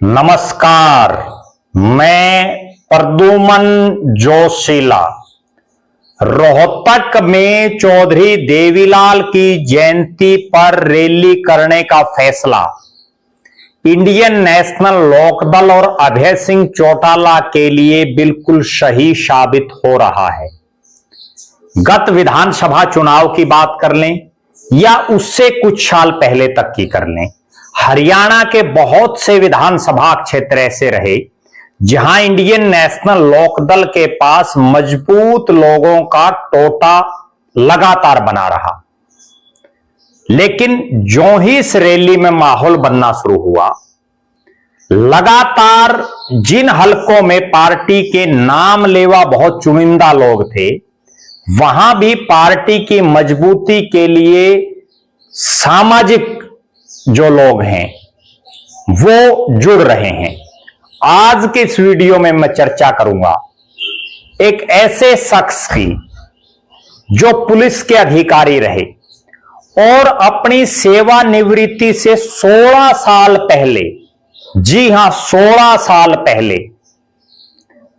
नमस्कार, मैं प्रद्युमन जोशीला। रोहतक में चौधरी देवीलाल की जयंती पर रैली करने का फैसला इंडियन नेशनल लोकदल और अभय सिंह चौटाला के लिए बिल्कुल सही साबित हो रहा है। गत विधानसभा चुनाव की बात कर लें या उससे कुछ साल पहले तक की कर लें, हरियाणा के बहुत से विधानसभा क्षेत्र ऐसे रहे जहां इंडियन नेशनल लोकदल के पास मजबूत लोगों का टोटा लगातार बना रहा। लेकिन जो ही इस रैली में माहौल बनना शुरू हुआ, लगातार जिन हलकों में पार्टी के नाम लेवा बहुत चुनिंदा लोग थे, वहां भी पार्टी की मजबूती के लिए सामाजिक जो लोग हैं वो जुड़ रहे हैं। आज के इस वीडियो में मैं चर्चा करूंगा एक ऐसे शख्स की जो पुलिस के अधिकारी रहे और अपनी सेवानिवृत्ति से 16 साल पहले, जी हां 16 साल पहले,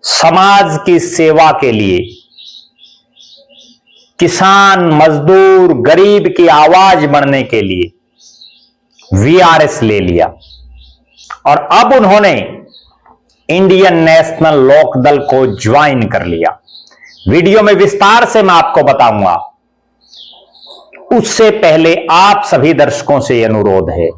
समाज की सेवा के लिए, किसान, मजदूर, गरीब की आवाज बनने के लिए वीआरएस ले लिया और अब उन्होंने इंडियन नेशनल लोकदल को ज्वाइन कर लिया। वीडियो में विस्तार से मैं आपको बताऊंगा। उससे पहले आप सभी दर्शकों से यह अनुरोध है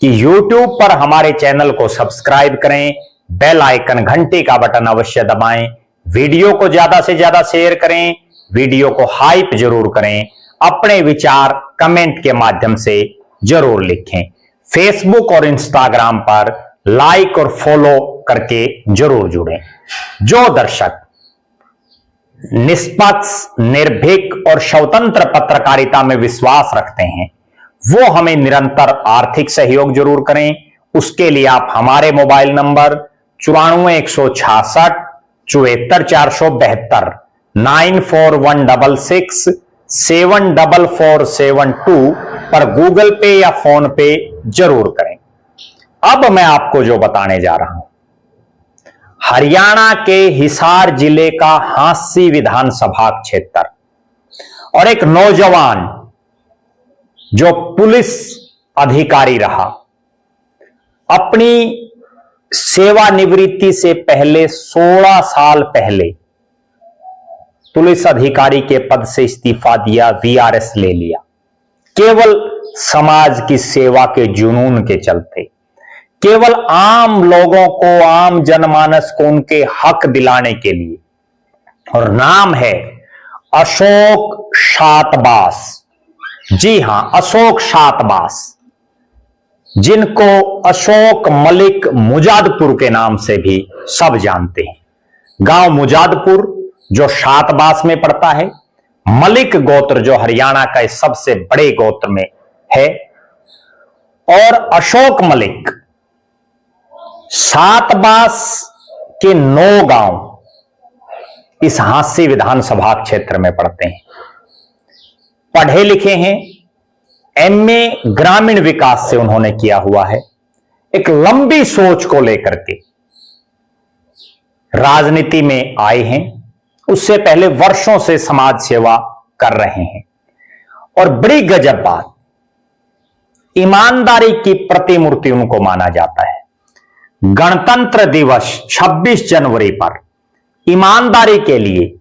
कि YouTube पर हमारे चैनल को सब्सक्राइब करें, बेल आइकन घंटे का बटन अवश्य दबाएं, वीडियो को ज्यादा से ज्यादा शेयर करें, वीडियो को हाइप जरूर करें, अपने विचार कमेंट के माध्यम से जरूर लिखें। फेसबुक और इंस्टाग्राम पर लाइक और फॉलो करके जरूर जुड़ें। जो दर्शक निष्पक्ष, निर्भीक और स्वतंत्र पत्रकारिता में विश्वास रखते हैं, वो हमें निरंतर आर्थिक सहयोग जरूर करें। उसके लिए आप हमारे मोबाइल नंबर 94 166 74 472 94166 74472 पर गूगल पे या फोन पे जरूर करें। अब मैं आपको जो बताने जा रहा हूं, हरियाणा के हिसार जिले का हांसी विधानसभा क्षेत्र और एक नौजवान जो पुलिस अधिकारी रहा, अपनी सेवानिवृत्ति से पहले 16 साल पहले पुलिस अधिकारी के पद से इस्तीफा दिया, वीआरएस ले लिया, केवल समाज की सेवा के जुनून के चलते, केवल आम लोगों को, आम जनमानस को उनके हक दिलाने के लिए। और नाम है अशोक शातवास। जी हां, अशोक शातवास, जिनको अशोक मलिक मुजादपुर के नाम से भी सब जानते हैं। गांव मुजादपुर जो शातवास में पड़ता है, मलिक गोत्र जो हरियाणा का सबसे बड़े गोत्र में है, और अशोक मलिक शातवास के 9 गांव इस हांसी विधानसभा क्षेत्र में पड़ते हैं। पढ़े लिखे हैं, एमए ग्रामीण विकास से उन्होंने किया हुआ है। एक लंबी सोच को लेकर के राजनीति में आए हैं। उससे पहले वर्षों से समाज सेवा कर रहे हैं। और बड़ी गजब बात, ईमानदारी की प्रतिमूर्ति उनको माना जाता है। गणतंत्र दिवस 26 जनवरी पर ईमानदारी के लिए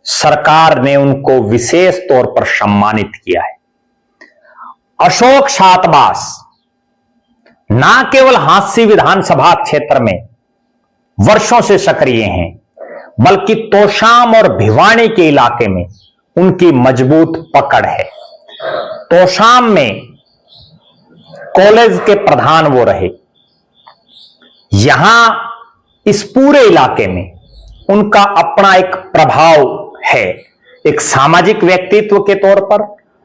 सरकार ने उनको विशेष तौर पर सम्मानित किया है। अशोक शातवास ना केवल हांसी विधानसभा क्षेत्र में वर्षों से सक्रिय हैं, बल्कि तोशाम और भिवानी के इलाके में उनकी मजबूत पकड़ है। तोशाम में कॉलेज के प्रधान वो रहे। यहां इस पूरे इलाके में उनका अपना एक प्रभाव है, एक सामाजिक व्यक्तित्व के तौर पर।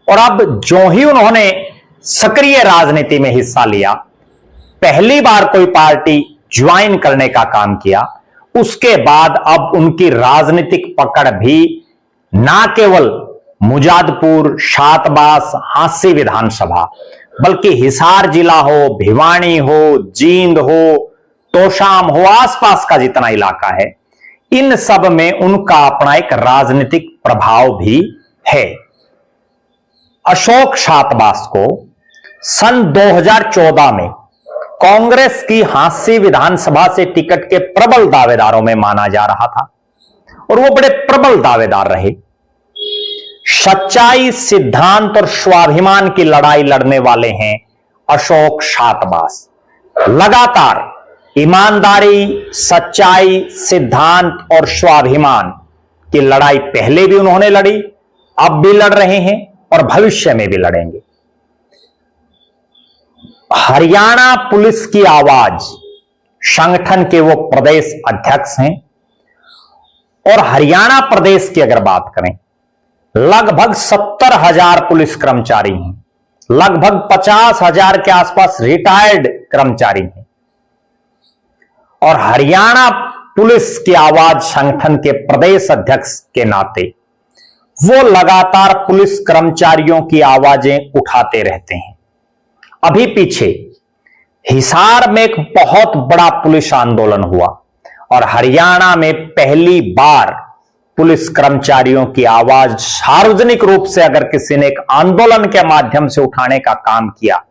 और अब जो ही उन्होंने सक्रिय राजनीति में हिस्सा लिया, पहली बार कोई पार्टी ज्वाइन करने का काम किया, उसके बाद अब उनकी राजनीतिक पकड़ भी ना केवल मुजादपुर, शातवास, हांसी विधानसभा, बल्कि हिसार जिला हो, भिवानी हो, जींद हो, तोशाम हो, आसपास का जितना इलाका है, इन सब में उनका अपना एक राजनीतिक प्रभाव भी है। अशोक शातवास को सन 2014 में कांग्रेस की हांसी विधानसभा से टिकट के प्रबल दावेदारों में माना जा रहा था और वो बड़े प्रबल दावेदार रहे। सच्चाई, सिद्धांत और स्वाभिमान की लड़ाई लड़ने वाले हैं अशोक शातवास। लगातार ईमानदारी, सच्चाई, सिद्धांत और स्वाभिमान की लड़ाई पहले भी उन्होंने लड़ी, अब भी लड़ रहे हैं और भविष्य में भी लड़ेंगे। हरियाणा पुलिस की आवाज संगठन के वो प्रदेश अध्यक्ष हैं और हरियाणा प्रदेश की अगर बात करें, लगभग 70,000 पुलिस कर्मचारी हैं, लगभग 50,000 के आसपास रिटायर्ड कर्मचारी हैं और हरियाणा पुलिस की आवाज संगठन के प्रदेश अध्यक्ष के नाते वो लगातार पुलिस कर्मचारियों की आवाजें उठाते रहते हैं। अभी पीछे हिसार में एक बहुत बड़ा पुलिस आंदोलन हुआ और हरियाणा में पहली बार पुलिस कर्मचारियों की आवाज सार्वजनिक रूप से अगर किसी ने एक आंदोलन के माध्यम से उठाने का काम किया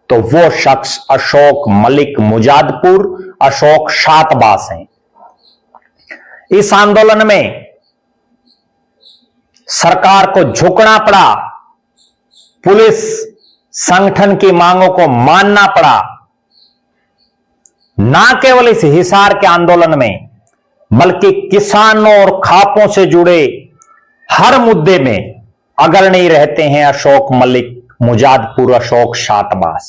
तो वो शख्स अशोक मलिक मुजादपुर, अशोक शातवास हैं। इस आंदोलन में सरकार को झुकना पड़ा, पुलिस संगठन की मांगों को मानना पड़ा। ना केवल इस हिसार के आंदोलन में बल्कि किसानों और खापों से जुड़े हर मुद्दे में अग्रणी रहते हैं अशोक मलिक मुजादपुर, अशोक शातवास।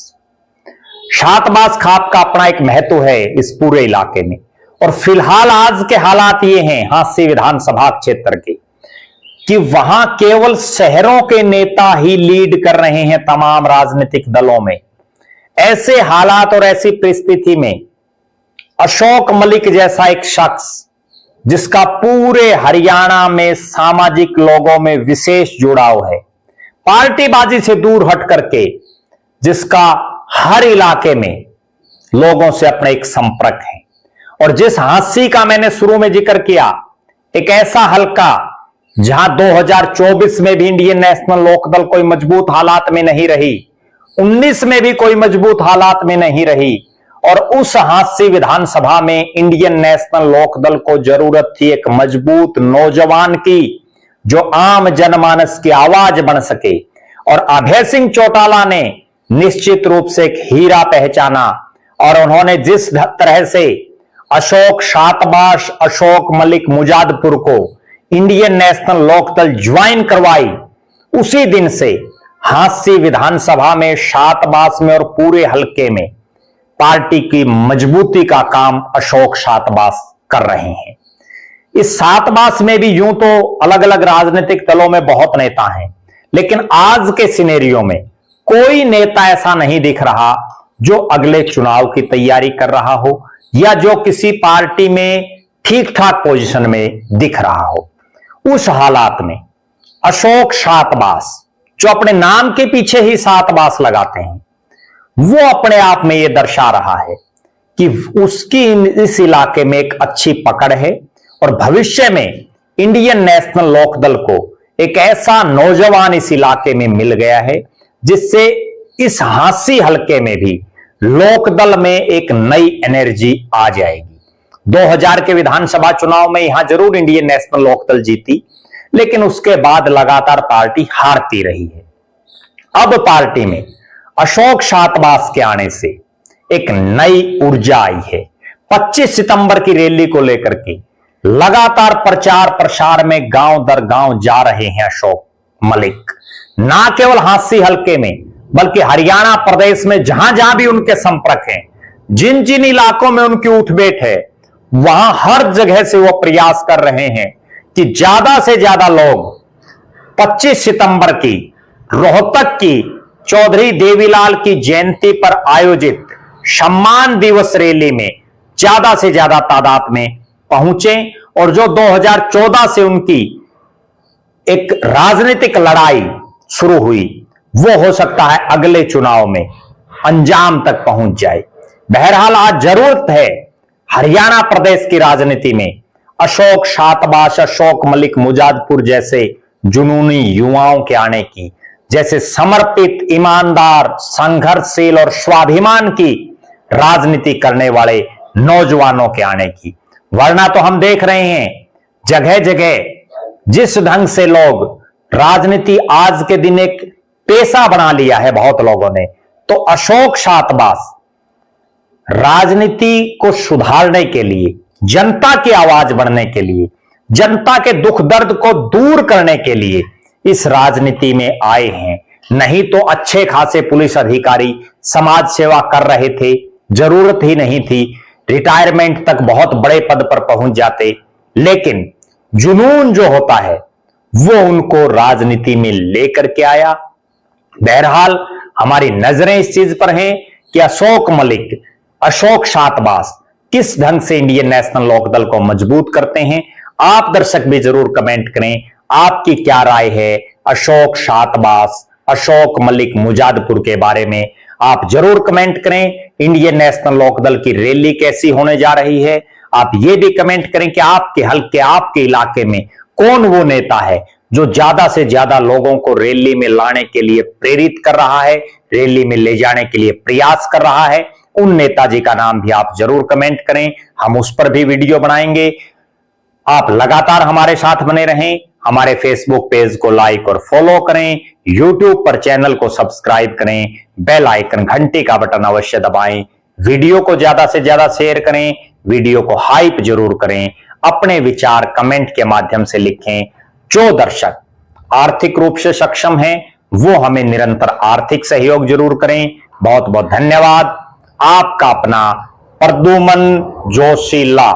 शातवास खाप का अपना एक महत्व है इस पूरे इलाके में और फिलहाल आज के हालात ये हैं हांसी विधानसभा क्षेत्र के कि वहां केवल शहरों के नेता ही लीड कर रहे हैं तमाम राजनीतिक दलों में। ऐसे हालात और ऐसी परिस्थिति में अशोक मलिक जैसा एक शख्स जिसका पूरे हरियाणा में सामाजिक लोगों में विशेष जुड़ाव है, पार्टीबाजी से दूर हट करके जिसका हर इलाके में लोगों से अपना एक संपर्क है और जिस हांसी का मैंने शुरू में जिक्र किया, एक ऐसा हल्का जहां 2024 में भी इंडियन नेशनल लोकदल कोई मजबूत हालात में नहीं रही, 19 में भी कोई मजबूत हालात में नहीं रही और उस हांसी विधानसभा में इंडियन नेशनल लोकदल को जरूरत थी एक मजबूत नौजवान की जो आम जनमानस की आवाज बन सके और अभय सिंह चौटाला ने निश्चित रूप से एक हीरा पहचाना और उन्होंने जिस तरह से अशोक शातवास, अशोक मलिक मुजादपुर को इंडियन नेशनल लोकदल ज्वाइन करवाई, उसी दिन से हांसी विधानसभा में, शातवास में और पूरे हलके में पार्टी की मजबूती का काम अशोक शातवास कर रहे हैं। इस शातवास में भी यूं तो अलग अलग राजनीतिक दलों में बहुत नेता हैं, लेकिन आज के सिनेरियो में कोई नेता ऐसा नहीं दिख रहा जो अगले चुनाव की तैयारी कर रहा हो या जो किसी पार्टी में ठीक ठाक पोजीशन में दिख रहा हो। उस हालात में अशोक शातवास जो अपने नाम के पीछे ही शातवास लगाते हैं, वो अपने आप में यह दर्शा रहा है कि उसकी इस इलाके में एक अच्छी पकड़ है और भविष्य में इंडियन नेशनल लोकदल को एक ऐसा नौजवान इस इलाके में मिल गया है जिससे इस हांसी हलके में भी लोकदल में एक नई एनर्जी आ जाएगी। 2000 के विधानसभा चुनाव में यहां जरूर इंडियन नेशनल लोकदल जीती, लेकिन उसके बाद लगातार पार्टी हारती रही है। अब पार्टी में अशोक शातवास के आने से एक नई ऊर्जा आई है। 25 सितंबर की रैली को लेकर के लगातार प्रचार प्रसार में गांव दर गांव जा रहे हैं अशोक मलिक। ना केवल हांसी हलके में बल्कि हरियाणा प्रदेश में जहां जहां भी उनके संपर्क हैं, जिन जिन इलाकों में उनकी उठबैठ है, वहां हर जगह से वो प्रयास कर रहे हैं कि ज्यादा से ज्यादा लोग 25 सितंबर की रोहतक की चौधरी देवीलाल की जयंती पर आयोजित सम्मान दिवस रैली में ज्यादा से ज्यादा तादाद में पहुंचे और जो 2014 से उनकी एक राजनीतिक लड़ाई शुरू हुई वो हो सकता है अगले चुनाव में अंजाम तक पहुंच जाए। बहरहाल आज जरूरत है हरियाणा प्रदेश की राजनीति में अशोक शातवास, अशोक मलिक मुजादपुर जैसे जुनूनी युवाओं के आने की, जैसे समर्पित, ईमानदार, संघर्षशील और स्वाभिमान की राजनीति करने वाले नौजवानों के आने की। वरना तो हम देख रहे हैं जगह जगह जिस ढंग से लोग राजनीति आज के दिन एक पेशा बना लिया है बहुत लोगों ने, तो अशोक शातवास राजनीति को सुधारने के लिए, जनता की आवाज बढ़ने के लिए, जनता के दुख दर्द को दूर करने के लिए इस राजनीति में आए हैं। नहीं तो अच्छे खासे पुलिस अधिकारी समाज सेवा कर रहे थे, जरूरत ही नहीं थी, रिटायरमेंट तक बहुत बड़े पद पर पहुंच जाते। लेकिन जुनून जो होता है वो उनको राजनीति में लेकर के आया। बहरहाल हमारी नजरें इस चीज पर हैं कि अशोक मलिक, अशोक शातवास किस ढंग से इंडियन नेशनल लोकदल को मजबूत करते हैं। आप दर्शक भी जरूर कमेंट करें, आपकी क्या राय है अशोक शातवास, अशोक मलिक मुजादपुर के बारे में। आप जरूर कमेंट करें। इंडियन नेशनल लोकदल की रैली कैसी होने जा रही है, आप ये भी कमेंट करें कि आपके हल्के, आपके इलाके में कौन वो नेता है जो ज्यादा से ज्यादा लोगों को रैली में लाने के लिए प्रेरित कर रहा है, रैली में ले जाने के लिए प्रयास कर रहा है। उन नेताजी का नाम भी आप जरूर कमेंट करें, हम उस पर भी वीडियो बनाएंगे। आप लगातार हमारे साथ बने रहें। हमारे फेसबुक पेज को लाइक और फॉलो करें, यूट्यूब पर चैनल को सब्सक्राइब करें, बेल आइकन, घंटी का बटन अवश्य दबाएं, वीडियो को ज्यादा से ज्यादा शेयर करें, वीडियो को हाइप जरूर करें, अपने विचार कमेंट के माध्यम से लिखें। जो दर्शक आर्थिक रूप से सक्षम हैं वो हमें निरंतर आर्थिक सहयोग जरूर करें। बहुत बहुत धन्यवाद। आपका अपना प्रद्युमन जोशीला।